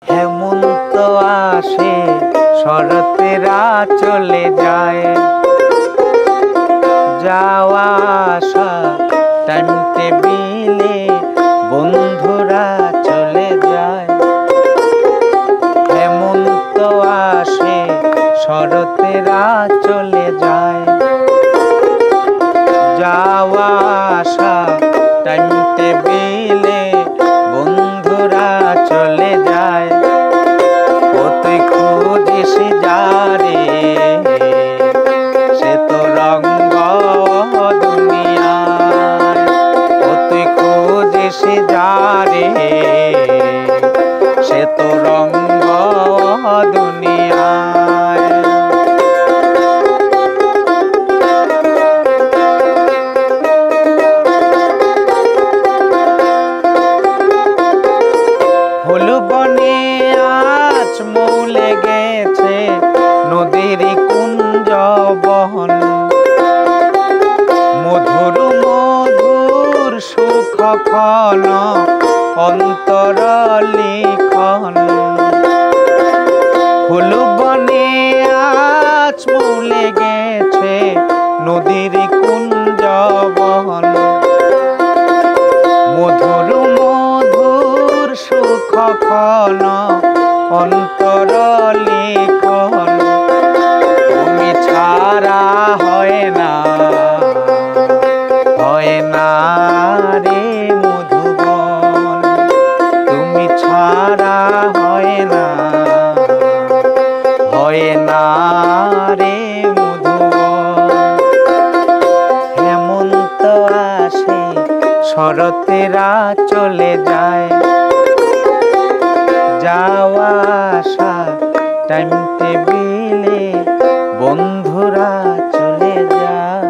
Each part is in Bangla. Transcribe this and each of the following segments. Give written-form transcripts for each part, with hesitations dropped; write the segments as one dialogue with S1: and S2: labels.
S1: হেমন্ত আসে শরতেরা চলে যায়, যাওয়া আসা টাইম টেবিলে বন্ধুরা চলে যায়। হেমন্ত আসে শরতেরা চলে যায়, যাওয়া আসা টাইম টেবিলে বন্ধুরা চলে যায়। ও তুই খুঁজিস যারে, সে তো রঙ্গ দুনিয়ায়। ও তুই খুঁজিস যারে, সে তো রঙ্গ দুনিয়ায়। ফুল বনে আজ মৌলে গেছে নদীর কুঞ্জ বহন, মধুর মধুর সুখ খন অন্তর লিখন। ফুল বনে আজ মৌলে গেছে নদীর কুঞ্জ বহন, মধুর মধুর সুখ খন অন্তর লিখন। তুমি ছাড়া হয় না রে মধুবন, তুমি ছাড়া হয় না রে মধুবন। হেমন্ত আসে শরতেরা চলে যায়, যাওয়া আসা টাইম টেবিলে বন্ধুরা চলে যায়।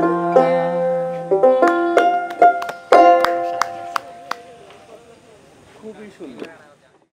S2: খুবই সুন্দর।